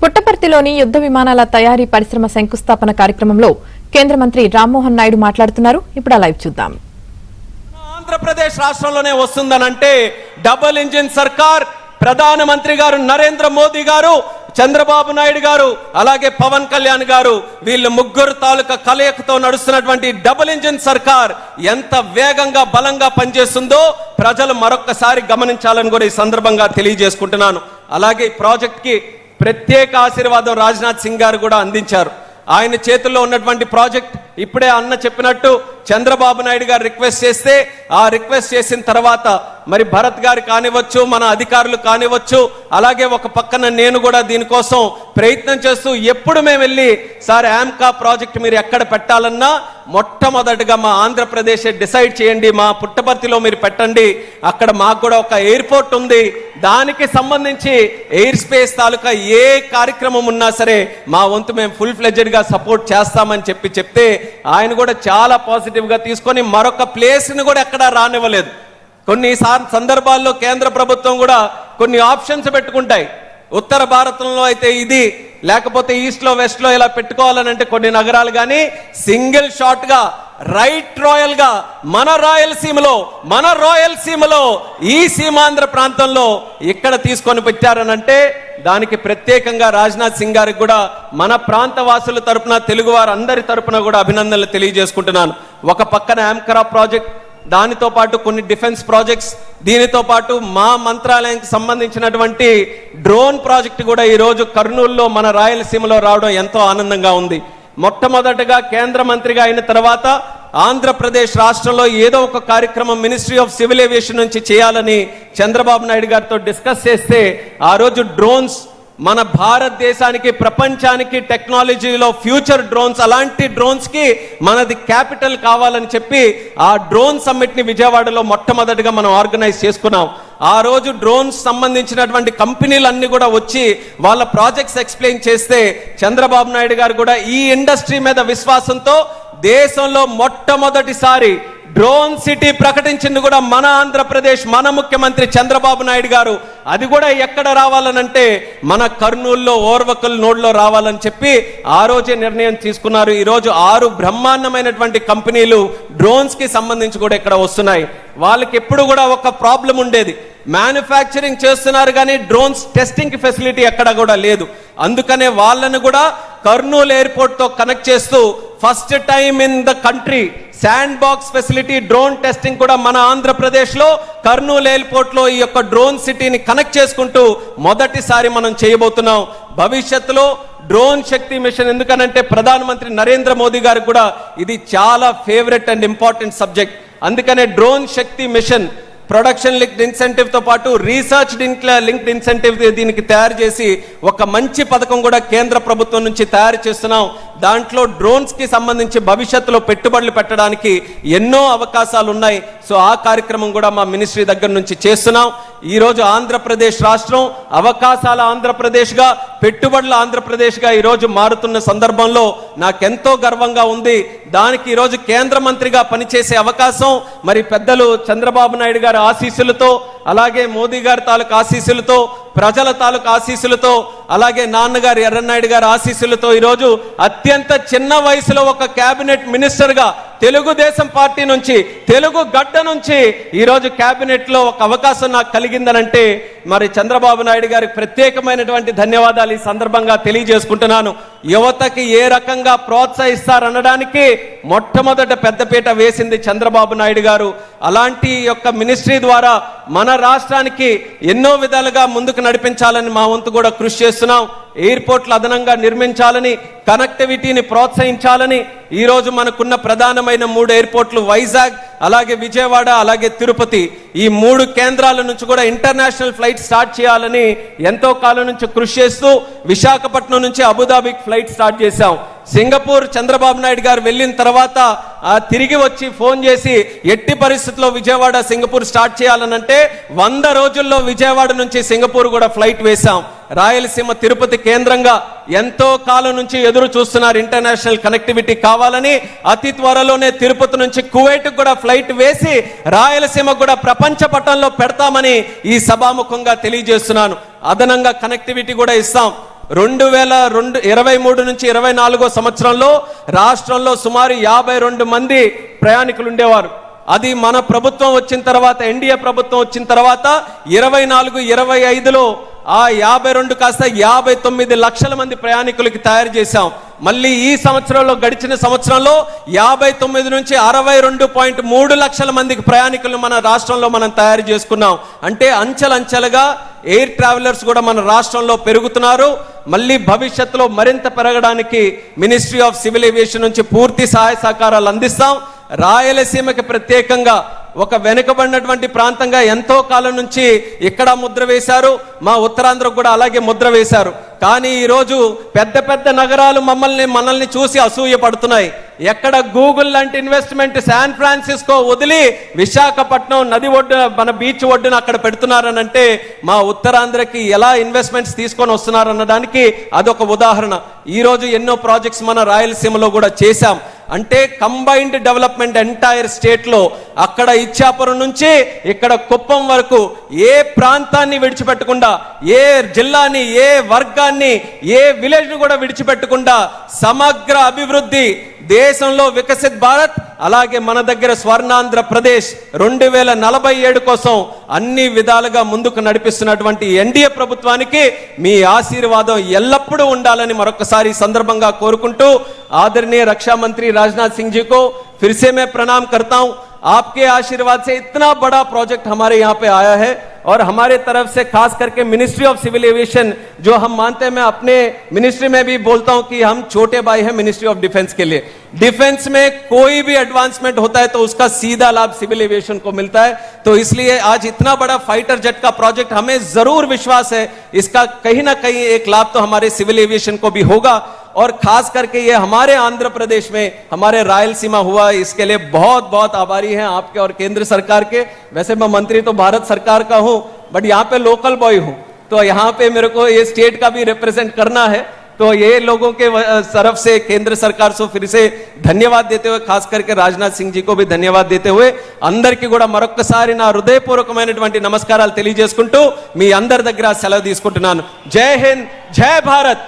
పుట్టపర్తిలోని యుద్ధ విమానాల తయారీ పరిశ్రమ శంకుస్థాపన కార్యక్రమంలో కేంద్ర మంత్రి రామ్మోహన్ నాయుడు మాట్లాడుతున్నారు. ఇప్పుడు లైవ్ చూద్దాం. ఆంధ్రప్రదేశ్ రాష్ట్రంలోనే వస్తుందనంటే డబుల్ ఇంజిన్ సర్కార్, ప్రధానమంత్రి గారు నరేంద్ర మోదీ గారు, చంద్రబాబు నాయుడు గారు, అలాగే పవన్ కళ్యాణ్ గారు, వీళ్ళు ముగ్గురు తాలూకా కలయికతో నడుస్తున్నటువంటి డబుల్ ఇంజిన్ సర్కార్ ఎంత వేగంగా బలంగా పనిచేస్తుందో ప్రజలు మరొక్కసారి గమనించాలని కూడా ఈ సందర్భంగా తెలియజేసుకుంటున్నాను. అలాగే ఈ ప్రాజెక్ట్ కి ప్రత్యేక ఆశీర్వాదం రాజ్నాథ్ సింగ్ గారు కూడా అందించారు. ఆయన చేతుల్లో ఉన్నటువంటి ప్రాజెక్ట్ ఇప్పుడే అన్న చెప్పినట్టు చంద్రబాబు నాయుడు గారు రిక్వెస్ట్ చేస్తే ఆ రిక్వెస్ట్ చేసిన తర్వాత మరి భరత్ గారు కానివచ్చు, మన అధికారులు కానివచ్చు, అలాగే ఒక పక్కన నేను కూడా దీనికోసం ప్రయత్నం చేస్తూ ఎప్పుడు మేము వెళ్ళి సార్ యాంకా ప్రాజెక్ట్ మీరు ఎక్కడ పెట్టాలన్నా మొట్టమొదటిగా మా ఆంధ్రప్రదేశ్ డిసైడ్ చేయండి, మా పుట్టపర్తిలో మీరు పెట్టండి, అక్కడ మాకు కూడా ఒక ఎయిర్పోర్ట్ ఉంది, దానికి సంబంధించి ఎయిర్ స్పేస్ తాలూకా ఏ కార్యక్రమం ఉన్నా సరే మా వంతు మేము ఫుల్ ఫ్లెడ్జెడ్ గా సపోర్ట్ చేస్తామని చెప్తే ఆయన కూడా చాలా పాజిటివ్ గా తీసుకొని మరొక ప్లేస్ ని కూడా ఎక్కడా రానివ్వలేదు. కొన్ని సందర్భాల్లో కేంద్ర ప్రభుత్వం కూడా కొన్ని ఆప్షన్స్ పెట్టుకుంటాయి. ఉత్తర భారతంలో అయితే ఇది, లేకపోతే ఈస్ట్ లో వెస్ట్ లో ఇలా పెట్టుకోవాలని అంటే కొన్ని నగరాలు, కానీ సింగిల్ షాట్ గా రైట్ రాయల్ గా మన రాయలసీమలో ఈ సీమాంధ్ర ప్రాంతంలో ఇక్కడ తీసుకొని పెట్టారనంటే దానికి ప్రత్యేకంగా రాజ్నాథ్ సింగ్ గారికి కూడా మన ప్రాంత వాసుల తరపున, తెలుగు వారు అందరి తరపున కూడా అభినందనలు తెలియజేసుకుంటున్నాను. ఒక పక్కన యాంకరా ప్రాజెక్ట్, దానితో పాటు కొన్ని డిఫెన్స్ ప్రాజెక్ట్స్, దీనితో పాటు మా మంత్రాలయానికి సంబంధించినటువంటి డ్రోన్ ప్రాజెక్ట్ కూడా ఈరోజు కర్నూలులో మన రాయలసీమలో రావడం ఎంతో ఆనందంగా ఉంది. మొట్టమొదటగా కేంద్ర మంత్రిగా అయిన తర్వాత ఆంధ్రప్రదేశ్ రాష్ట్రంలో ఏదో ఒక కార్యక్రమం మినిస్ట్రీ ఆఫ్ సివిల్ ఏవియేషన్ నుంచి చేయాలని చంద్రబాబు నాయుడు గారితో డిస్కస్ చేస్తే ఆ రోజు డ్రోన్స్ మన భారతదేశానికి, ప్రపంచానికి టెక్నాలజీలో ఫ్యూచర్ డ్రోన్స్, అలాంటి డ్రోన్స్ కి మనది క్యాపిటల్ కావాలని చెప్పి ఆ డ్రోన్ సమ్మిట్ ని విజయవాడలో మొట్టమొదటిగా మనం ఆర్గనైజ్ చేసుకున్నాం. ఆ రోజు డ్రోన్స్ సంబంధించినటువంటి కంపెనీలన్నీ కూడా వచ్చి వాళ్ళ ప్రాజెక్ట్స్ ఎక్స్ప్లెయిన్ చేస్తే చంద్రబాబు నాయుడు గారు కూడా ఈ ఇండస్ట్రీ మీద విశ్వాసంతో దేశంలో మొట్టమొదటిసారి డ్రోన్ సిటీ ప్రకటించింది కూడా మన ఆంధ్రప్రదేశ్, మన ముఖ్యమంత్రి చంద్రబాబు నాయుడు గారు. అది కూడా ఎక్కడ రావాలనంటే మన కర్నూలులో ఓర్వకల్ నోడ్లో రావాలని చెప్పి ఆ రోజే నిర్ణయం తీసుకున్నారు. ఈరోజు 6 బ్రహ్మాండమైనటువంటి కంపెనీలు డ్రోన్స్ కి సంబంధించి కూడా ఇక్కడ వస్తున్నాయి. వాళ్ళకి ఎప్పుడు కూడా ఒక ప్రాబ్లం ఉండేది, మ్యానుఫ్యాక్చరింగ్ చేస్తున్నారు కానీ డ్రోన్స్ టెస్టింగ్ ఫెసిలిటీ ఎక్కడ కూడా లేదు. అందుకనే వాళ్ళను కూడా కర్నూలు ఎయిర్పోర్ట్ తో కనెక్ట్ చేస్తూ first time in the country sand box facility drone testing కూడా మన ఆంధ్రప్రదేశ్ లో కర్నూలు ఎయిర్పోర్ట్ లో ఈ యొక్క డ్రోన్ సిటీని కనెక్ట్ చేసుకుంటూ మొదటిసారి మనం చేయబోతున్నాం. భవిష్యత్తులో డ్రోన్ శక్తి మిషన్, ఎందుకనంటే ప్రధానమంత్రి నరేంద్ర మోదీ గారికి కూడా ఇది చాలా ఫేవరెట్ అండ్ ఇంపార్టెంట్ సబ్జెక్ట్. అందుకనే డ్రోన్ శక్తి మిషన్ ప్రొడక్షన్ లింక్డ్ ఇన్సెంటివ్ తో పాటు రీసెర్చ్ లింక్డ్ ఇన్సెంటివ్ దీనికి తయారు చేసి ఒక మంచి పథకం కూడా కేంద్ర ప్రభుత్వం నుంచి తయారు చేస్తున్నాం. దాంట్లో డ్రోన్స్ కి సంబంధించి భవిష్యత్తులో పెట్టుబడులు పెట్టడానికి ఎన్నో అవకాశాలు ఉన్నాయి. సో ఆ కార్యక్రమం కూడా మా మినిస్ట్రీ దగ్గర నుంచి చేస్తున్నాం. ఈ రోజు ఆంధ్రప్రదేశ్ రాష్ట్రం అవకాశాల ఆంధ్రప్రదేశ్ గా, పెట్టుబడుల ఆంధ్రప్రదేశ్ గా ఈరోజు మారుతున్న సందర్భంలో నాకెంతో గర్వంగా ఉంది. దానికి ఈరోజు కేంద్ర మంత్రిగా పనిచేసే అవకాశం మరి పెద్దలు చంద్రబాబు నాయుడు గారి ఆశీస్సులతో, అలాగే మోదీ గారి తాలూకు ఆశీస్సులతో, ప్రజల తాలూకు ఆశీస్సులతో, అలాగే నాన్నగారు ఎర్రన్నాయుడు గారి ఆశీస్సులతో ఈరోజు అత్యంత చిన్న వయసులో ఒక కేబినెట్ మినిస్టర్ గా తెలుగుదేశం పార్టీ నుంచి, తెలుగు గడ్డ నుంచి ఈరోజు కేబినెట్ లో ఒక అవకాశం నాకు కలిగిందనంటే మరి చంద్రబాబు నాయుడు గారికి ప్రత్యేకమైనటువంటి ధన్యవాదాలు ఈ సందర్భంగా తెలియజేసుకుంటున్నాను. యువతకి ఏ రకంగా ప్రోత్సహిస్తారనడానికి మొట్టమొదట పెద్దపీట వేసింది చంద్రబాబు నాయుడు గారు. అలాంటి యొక్క మినిస్ట్రీ ద్వారా మన రాష్ట్రానికి ఎన్నో విధాలుగా ముందుకు నడిపించాలని మా వంతు కూడా కృషి చేస్తున్నాం. ఎయిర్పోర్ట్లు అదనంగా నిర్మించాలని, కనెక్టివిటీని ప్రోత్సహించాలని ఈరోజు మనకున్న ప్రధానమైన 3 ఎయిర్పోర్ట్లు వైజాగ్, అలాగే విజయవాడ, అలాగే తిరుపతి, ఈ 3 కేంద్రాల నుంచి కూడా ఇంటర్నేషనల్ ఫ్లైట్ స్టార్ట్ చేయాలని ఎంతో కాలం నుంచి కృషి చేస్తూ విశాఖపట్నం నుంచి అబుదాబికి ఫ్లైట్ స్టార్ట్ చేశాం. సింగపూర్ చంద్రబాబు నాయుడు గారు వెళ్ళిన తర్వాత తిరిగి వచ్చి ఫోన్ చేసి ఎట్టి పరిస్థితుల్లో విజయవాడ సింగపూర్ స్టార్ట్ చేయాలనంటే 100 రోజుల్లో విజయవాడ నుంచి సింగపూర్ కూడా ఫ్లైట్ వేశాం. రాయలసీమ తిరుపతి కేంద్రంగా ఎంతో కాలం నుంచి ఎదురు చూస్తున్నారు ఇంటర్నేషనల్ కనెక్టివిటీ కావాలని. అతి త్వరలోనే తిరుపతి నుంచి కువైట్ కూడా ఫ్లైట్ వేసి రాయలసీమ కూడా ప్రపంచ పటంలో పెడతామని ఈ సభాముఖంగా తెలియజేస్తున్నాను. అదనంగా కనెక్టివిటీ కూడా ఇస్తాం. 2023 నుంచి 24 సంవత్సరంలో రాష్ట్రంలో సుమారు 52 మంది ప్రయాణికులు ఉండేవారు. అది మన ప్రభుత్వం వచ్చిన తర్వాత, ఎన్డీఏ ప్రభుత్వం వచ్చిన తర్వాత 24-25లో ఆ 52 కాస్త 59 లక్షల మంది ప్రయాణికులకి తయారు చేశాం. మళ్ళీ ఈ సంవత్సరంలో, గడిచిన సంవత్సరంలో 59 నుంచి 62.3 లక్షల మందికి ప్రయాణికులను మన రాష్ట్రంలో మనం తయారు చేసుకున్నాం. అంటే అంచెలంచెలుగా ఎయిర్ ట్రావెలర్స్ కూడా మన రాష్ట్రంలో పెరుగుతున్నారు. మళ్ళీ భవిష్యత్తులో మరింత పెరగడానికి మినిస్ట్రీ ఆఫ్ సివిల్ ఏవియేషన్ నుంచి పూర్తి సహాయ సహకారాలు అందిస్తాం. రాయలసీమకి ప్రత్యేకంగా ఒక వెనుకబడినటువంటి ప్రాంతంగా ఎంతో కాలం నుంచి ఇక్కడ ముద్ర వేశారు, మా ఉత్తరాంధ్రకు కూడా అలాగే ముద్ర వేశారు. కానీ ఈరోజు పెద్ద పెద్ద నగరాలు మనల్ని చూసి అసూయ పడుతున్నాయి. ఎక్కడ గూగుల్ లాంటి ఇన్వెస్ట్మెంట్ శాన్ ఫ్రాన్సిస్కో వదిలి విశాఖపట్నం నది ఒడ్డున, మన బీచ్ ఒడ్డున అక్కడ పెడుతున్నారనంటే మా ఉత్తరాంధ్రకి ఎలా ఇన్వెస్ట్మెంట్స్ తీసుకొని వస్తున్నారనడానికి అదొక ఉదాహరణ. ఈరోజు ఎన్నో ప్రాజెక్ట్స్ మన రాయలసీమలో కూడా చేశాం. అంటే కంబైన్డ్ డెవలప్మెంట్ ఎంటైర్ స్టేట్ లో, అక్కడ ఇచ్చాపురం నుంచి ఇక్కడ కుప్పం వరకు ఏ ప్రాంతాన్ని విడిచిపెట్టకుండా, ఏ జిల్లాని, ఏ వర్గాన్ని, ఏ విలేజ్ ను కూడా విడిచిపెట్టకుండా సమగ్ర అభివృద్ధి, దేశంలో వికసిత్ భారత్, అలాగే మన దగ్గర స్వర్ణాంధ్రప్రదేశ్ 2047 కోసం అన్ని విధాలుగా ముందుకు నడిపిస్తున్నటువంటి ఎన్డీఏ ప్రభుత్వానికి మీ ఆశీర్వాదం ఎల్లప్పుడూ ఉండాలని మరొకసారి సందర్భంగా కోరుకుంటూ, आदरणीय रक्षा मंत्री राजनाथ सिंह जी को फिर से मैं प्रणाम करता हूं. आपके आशीर्वाद से इतना बड़ा प्रोजेक्ट हमारे यहाँ पे आया है और हमारे तरफ से खास करके मिनिस्ट्री ऑफ सिविल एविएशन जो हम मानते हैं, मैं अपने मिनिस्ट्री में भी बोलता हूं कि हम छोटे भाई हैं मिनिस्ट्री ऑफ डिफेंस के लिए. डिफेंस में कोई भी एडवांसमेंट होता है तो उसका सीधा लाभ सिविल एविएशन को मिलता है. तो इसलिए आज इतना बड़ा फाइटर जेट का प्रोजेक्ट, हमें जरूर विश्वास है इसका कहीं ना कहीं एक लाभ तो हमारे सिविल एविएशन को भी होगा. और खास करके ये हमारे आंध्र प्रदेश में, हमारे रायलसीमा हुआ, इसके लिए बहुत बहुत आभारी हैं आपके और केंद्र सरकार के. वैसे मैं मंत्री तो भारत सरकार का हूं, बट यहाँ पे लोकल बॉय हूं, तो यहाँ पे मेरे को ये स्टेट का भी रिप्रेजेंट करना है. तो ये लोगों के तरफ से केंद्र सरकार से फिर से धन्यवाद देते हुए, खास करके राजनाथ सिंह जी को भी धन्यवाद देते हुए, అందరికీ కూడా మరొక్కసారి నా హృదయపూర్వకమైనటువంటి నమస్కారాలు తెలియజేసుకుంటూ మీ అందరి దగ్గర సెలవు తీసుకుంటున్నాను. జై హింద్, జై భారత్.